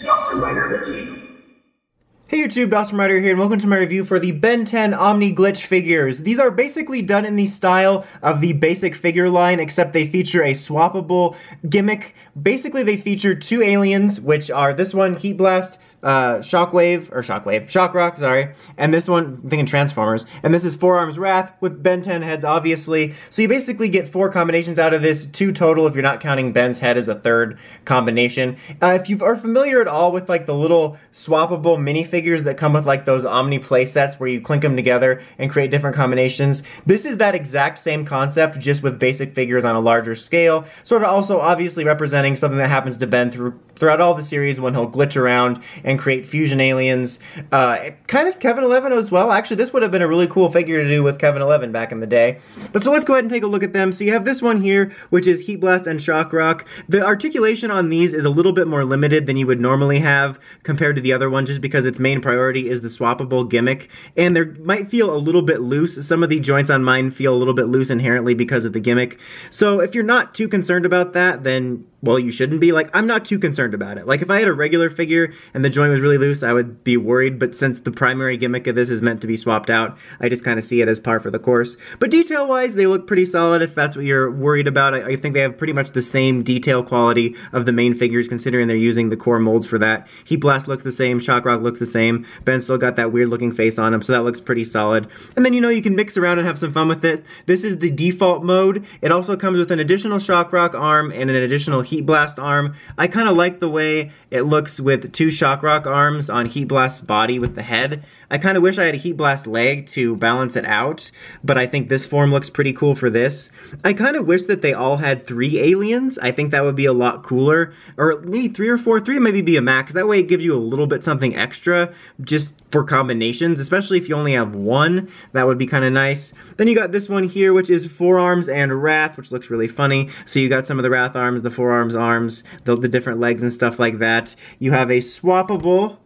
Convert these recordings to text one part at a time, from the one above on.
Dawson Rider Wiki. Hey YouTube, Dawson Rider here, and welcome to my review for the Ben 10 Omni Glitch figures. These are basically done in the style of the basic figure line, except they feature a swappable gimmick. Basically, they feature two aliens, which are this one, Heat Blast, Shock Rock, sorry, and this one, I'm thinking Transformers, and this is Four Arms Wrath with Ben 10 heads, obviously. So you basically get 4 combinations out of this, 2 total if you're not counting Ben's head as a third combination. If you are familiar at all with like the little swappable minifigures that come with like those Omni play sets where you clink them together and create different combinations, this is that exact same concept, just with basic figures on a larger scale, sort of also obviously representing something that happens to Ben throughout all the series when he'll glitch around and create fusion aliens. Kind of Kevin 11 as well. Actually, this would have been a really cool figure to do with Kevin 11 back in the day. But so let's go ahead and take a look at them. So you have this one here, which is Heat Blast and Shock Rock. The articulation on these is a little bit more limited than you would normally have compared to the other one, just because its main priority is the swappable gimmick. And they might feel a little bit loose. Some of the joints on mine feel a little bit loose inherently because of the gimmick. So if you're not too concerned about that, then, well, you shouldn't be. Like, I'm not too concerned about it. Like, if I had a regular figure and the joint was really loose, I would be worried, but since the primary gimmick of this is meant to be swapped out, I just kind of see it as par for the course. But detail-wise, they look pretty solid if that's what you're worried about. I think they have pretty much the same detail quality of the main figures, considering they're using the core molds for that. Heat Blast looks the same, Shock Rock looks the same, Ben's still got that weird-looking face on him, so that looks pretty solid. And then, you know, you can mix around and have some fun with it. This is the default mode. It also comes with an additional Shock Rock arm and an additional Heat Blast arm. I kind of like the way it looks with 2 Shock Rock arms on Heat Blast's body with the head. I kind of wish I had a Heat Blast leg to balance it out, but I think this form looks pretty cool for this. I kind of wish that they all had 3 aliens. I think that would be a lot cooler. Or maybe 3 or 4. 3 maybe be a max. That way it gives you a little bit something extra just for combinations, especially if you only have 1. That would be kind of nice. Then you got this one here, which is Four Arms and Wrath, which looks really funny. So you got some of the Wrath arms, the Four Arms, the different legs and stuff like that. You have a swappable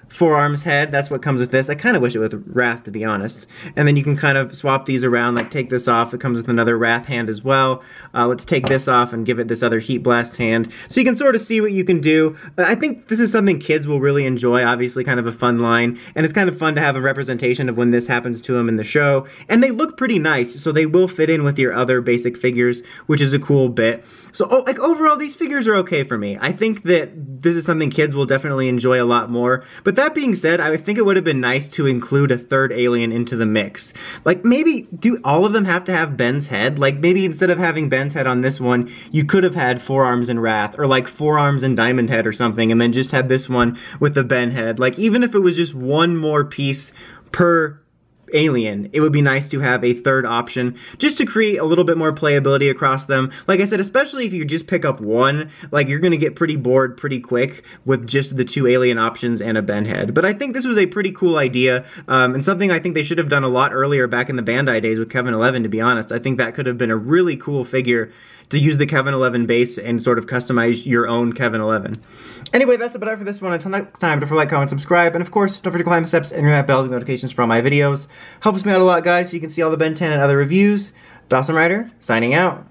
Four Arms head. That's what comes with this. I kind of wish it with Wrath, to be honest. And then you can kind of swap these around, like take this off. It comes with another Wrath hand as well. Let's take this off and give it this other Heat Blast hand. So you can sort of see what you can do. I think this is something kids will really enjoy, obviously kind of a fun line. And it's kind of fun to have a representation of when this happens to them in the show. And they look pretty nice, so they will fit in with your other basic figures, which is a cool bit. So, like, overall, these figures are okay for me. I think that this is something kids will definitely enjoy a lot more. But that being said, I think it would have been nice to include a third alien into the mix. Like, maybe, do all of them have to have Ben's head? Like, maybe instead of having Ben's head on this one, you could have had Four Arms and Wrath, or like Four Arms and Diamond Head or something, and then just had this one with the Ben head. Like, even if it was just one more piece per alien, it would be nice to have a third option just to create a little bit more playability across them. Like I said, especially if you just pick up one, like, you're gonna get pretty bored pretty quick with just the 2 alien options and a Ben head. But I think this was a pretty cool idea, and something I think they should have done a lot earlier back in the Bandai days with Kevin 11, to be honest. I think that could have been a really cool figure to use the Kevin 11 base and sort of customize your own Kevin 11. Anyway, that's about it for this one. Until next time, don't forget to like, comment, subscribe, and of course, don't forget to climb the steps and ring that bell to get notifications for all my videos. Helps me out a lot, guys, so you can see all the Ben 10 and other reviews. Dawson Rider, signing out.